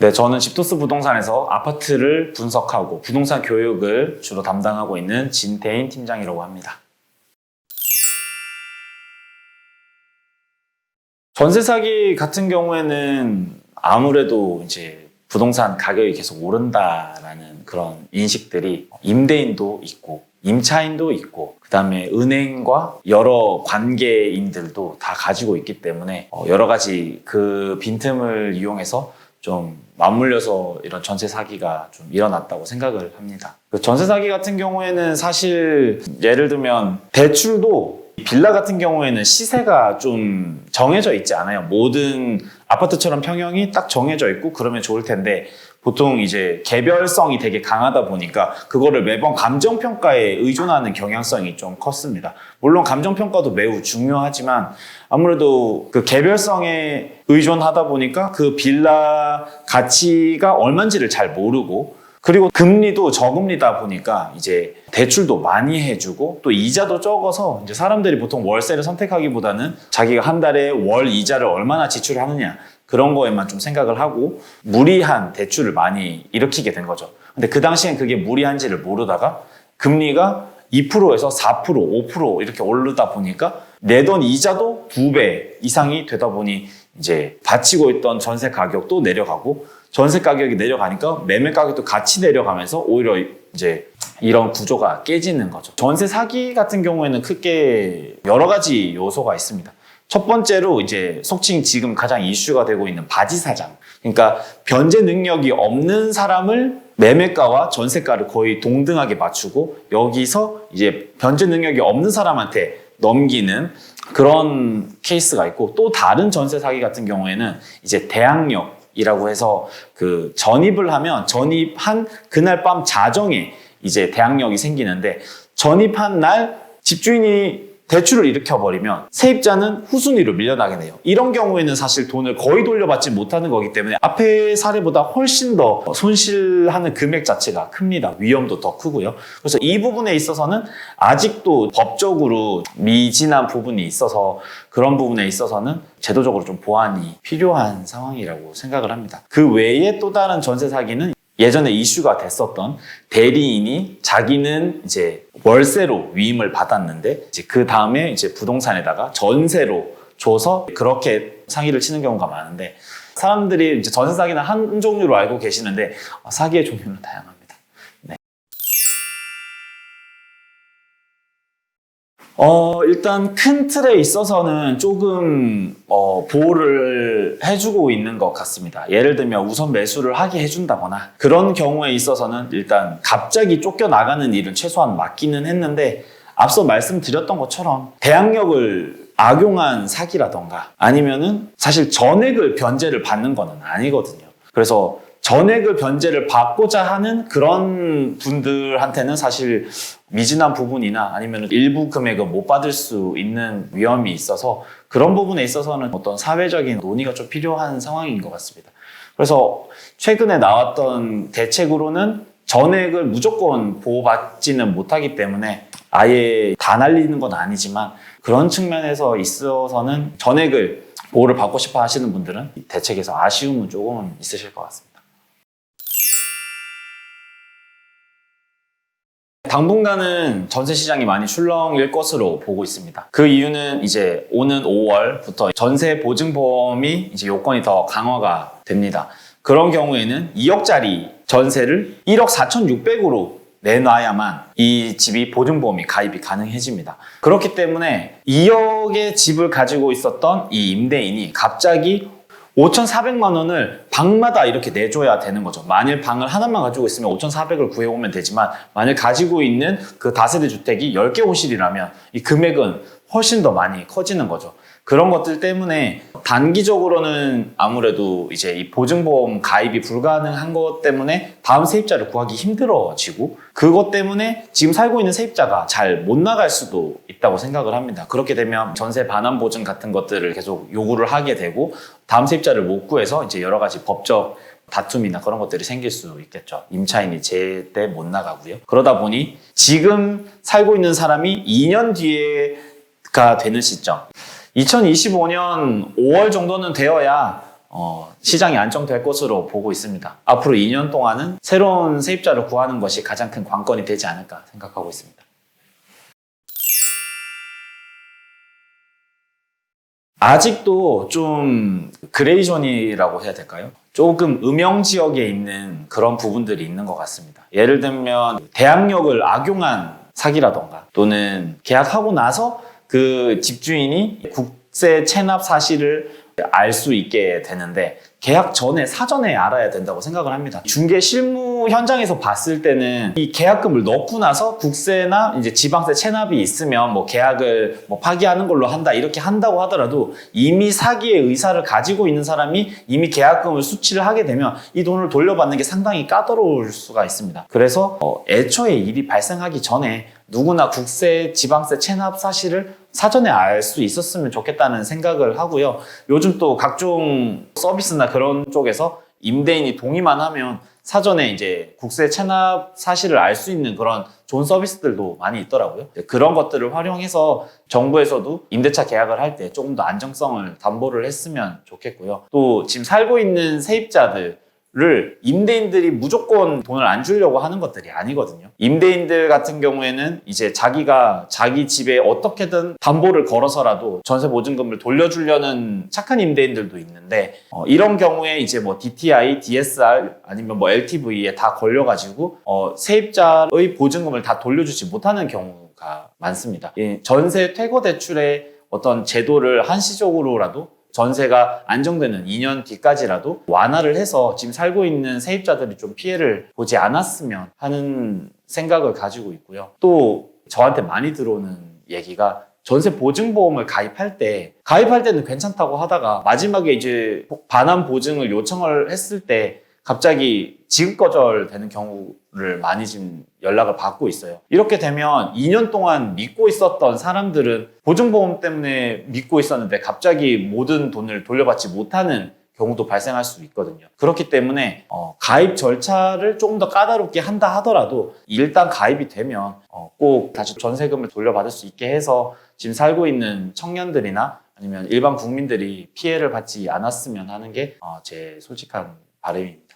네, 저는 집토스 부동산에서 아파트를 분석하고 부동산 교육을 주로 담당하고 있는 진태인 팀장이라고 합니다. 전세 사기 같은 경우에는 아무래도 이제 부동산 가격이 계속 오른다라는 그런 인식들이 임대인도 있고 임차인도 있고 그다음에 은행과 여러 관계인들도 다 가지고 있기 때문에 여러 가지 그 빈틈을 이용해서 좀 맞물려서 이런 전세 사기가 좀 일어났다고 생각을 합니다. 그 전세 사기 같은 경우에는 사실 예를 들면 대출도 빌라 같은 경우에는 시세가 좀 정해져 있지 않아요. 모든 아파트처럼 평형이 딱 정해져 있고 그러면 좋을 텐데 보통 이제 개별성이 되게 강하다 보니까 그거를 매번 감정평가에 의존하는 경향성이 좀 컸습니다. 물론 감정평가도 매우 중요하지만 아무래도 그 개별성에 의존하다 보니까 그 빌라 가치가 얼마인지를 잘 모르고 그리고 금리도 저금리다 보니까 이제 대출도 많이 해주고 또 이자도 적어서 이제 사람들이 보통 월세를 선택하기보다는 자기가 한 달에 월 이자를 얼마나 지출하느냐 그런 거에만 좀 생각을 하고 무리한 대출을 많이 일으키게 된 거죠. 근데 그 당시엔 그게 무리한지를 모르다가 금리가 2%에서 4%, 5% 이렇게 오르다 보니까 내던 이자도 2배 이상이 되다 보니 이제 바치고 있던 전세 가격도 내려가고 전세 가격이 내려가니까 매매 가격도 같이 내려가면서 오히려 이제 이런 구조가 깨지는 거죠. 전세 사기 같은 경우에는 크게 여러 가지 요소가 있습니다. 첫 번째로 이제 속칭 지금 가장 이슈가 되고 있는 바지사장. 그러니까 변제 능력이 없는 사람을 매매가와 전세가를 거의 동등하게 맞추고 여기서 이제 변제 능력이 없는 사람한테 넘기는 그런 케이스가 있고 또 다른 전세 사기 같은 경우에는 이제 대항력이라고 해서 그 전입을 하면 전입한 그날 밤 자정에 이제 대항력이 생기는데 전입한 날 집주인이 대출을 일으켜버리면 세입자는 후순위로 밀려나게 돼요. 이런 경우에는 사실 돈을 거의 돌려받지 못하는 거기 때문에 앞의 사례보다 훨씬 더 손실하는 금액 자체가 큽니다. 위험도 더 크고요. 그래서 이 부분에 있어서는 아직도 법적으로 미진한 부분이 있어서 그런 부분에 있어서는 제도적으로 좀 보완이 필요한 상황이라고 생각을 합니다. 그 외에 또 다른 전세 사기는 예전에 이슈가 됐었던 대리인이 자기는 이제 월세로 위임을 받았는데 이제 그 다음에 이제 부동산에다가 전세로 줘서 그렇게 사기를 치는 경우가 많은데 사람들이 이제 전세 사기는 한 종류로 알고 계시는데 사기의 종류는 다양합니다. 네. 일단 큰 틀에 있어서는 조금 보호를 해주고 있는 것 같습니다. 예를 들면 우선 매수를 하게 해준다거나 그런 경우에 있어서는 일단 갑자기 쫓겨나가는 일은 최소한 막기는 했는데 앞서 말씀드렸던 것처럼 대항력을 악용한 사기라던가 아니면은 사실 전액을 변제를 받는 건 아니거든요. 그래서 전액을 변제를 받고자 하는 그런 분들한테는 사실 미진한 부분이나 아니면 일부 금액을 못 받을 수 있는 위험이 있어서 그런 부분에 있어서는 어떤 사회적인 논의가 좀 필요한 상황인 것 같습니다. 그래서 최근에 나왔던 대책으로는 전액을 무조건 보호받지는 못하기 때문에 아예 다 날리는 건 아니지만 그런 측면에서 있어서는 전액을 보호를 받고 싶어 하시는 분들은 이 대책에서 아쉬움은 조금은 있으실 것 같습니다. 당분간은 전세 시장이 많이 출렁일 것으로 보고 있습니다. 그 이유는 이제 오는 5월부터 전세 보증보험이 이제 요건이 더 강화가 됩니다. 그런 경우에는 2억짜리 전세를 1억 4,600으로 내놔야만 이 집이 보증보험이 가입이 가능해집니다. 그렇기 때문에 2억의 집을 가지고 있었던 이 임대인이 갑자기 5,400만 원을 방마다 이렇게 내줘야 되는 거죠. 만일 방을 하나만 가지고 있으면 5,400을 구해오면 되지만 만일 가지고 있는 그 다세대 주택이 10개 호실이라면 이 금액은 훨씬 더 많이 커지는 거죠. 그런 것들 때문에 단기적으로는 아무래도 이제 이 보증보험 가입이 불가능한 것 때문에 다음 세입자를 구하기 힘들어지고 그것 때문에 지금 살고 있는 세입자가 잘 못 나갈 수도 있다고 생각을 합니다. 그렇게 되면 전세 반환 보증 같은 것들을 계속 요구를 하게 되고 다음 세입자를 못 구해서 이제 여러 가지 법적 다툼이나 그런 것들이 생길 수 있겠죠. 임차인이 제때 못 나가고요. 그러다 보니 지금 살고 있는 사람이 2년 뒤에가 되는 시점 2025년 5월 정도는 되어야 시장이 안정될 것으로 보고 있습니다. 앞으로 2년 동안은 새로운 세입자를 구하는 것이 가장 큰 관건이 되지 않을까 생각하고 있습니다. 아직도 좀 그레이존이라고 해야 될까요? 조금 음영 지역에 있는 그런 부분들이 있는 것 같습니다. 예를 들면 대항력을 악용한 사기라던가 또는 계약하고 나서 그 집주인이 국세 체납 사실을 알 수 있게 되는데 계약 전에 사전에 알아야 된다고 생각을 합니다. 중개 실무 현장에서 봤을 때는 이 계약금을 넣고 나서 국세나 이제 지방세 체납이 있으면 뭐 계약을 뭐 파기하는 걸로 한다 이렇게 한다고 하더라도 이미 사기의 의사를 가지고 있는 사람이 이미 계약금을 수취를 하게 되면 이 돈을 돌려받는 게 상당히 까다로울 수가 있습니다. 그래서 애초에 일이 발생하기 전에 누구나 국세, 지방세 체납 사실을 사전에 알 수 있었으면 좋겠다는 생각을 하고요. 요즘 또 각종 서비스나 그런 쪽에서 임대인이 동의만 하면 사전에 이제 국세 체납 사실을 알 수 있는 그런 좋은 서비스들도 많이 있더라고요. 그런 것들을 활용해서 정부에서도 임대차 계약을 할 때 조금 더 안정성을 담보를 했으면 좋겠고요. 또 지금 살고 있는 세입자들 를 임대인들이 무조건 돈을 안 주려고 하는 것들이 아니거든요. 임대인들 같은 경우에는 이제 자기가 자기 집에 어떻게든 담보를 걸어서라도 전세 보증금을 돌려주려는 착한 임대인들도 있는데 이런 경우에 이제 뭐 DTI, DSR 아니면 뭐 LTV에 다 걸려가지고 세입자의 보증금을 다 돌려주지 못하는 경우가 많습니다. 전세 퇴거 대출의 어떤 제도를 한시적으로라도 전세가 안정되는 2년 뒤까지라도 완화를 해서 지금 살고 있는 세입자들이 좀 피해를 보지 않았으면 하는 생각을 가지고 있고요. 또 저한테 많이 들어오는 얘기가 전세 보증보험을 가입할 때는 괜찮다고 하다가 마지막에 이제 반환 보증을 요청을 했을 때 갑자기 지급 거절되는 경우를 많이 지금 연락을 받고 있어요. 이렇게 되면 2년 동안 믿고 있었던 사람들은 보증보험 때문에 믿고 있었는데 갑자기 모든 돈을 돌려받지 못하는 경우도 발생할 수 있거든요. 그렇기 때문에 가입 절차를 조금 더 까다롭게 한다 하더라도 일단 가입이 되면 꼭 다시 전세금을 돌려받을 수 있게 해서 지금 살고 있는 청년들이나 아니면 일반 국민들이 피해를 받지 않았으면 하는 게 제 솔직한 바람입니다.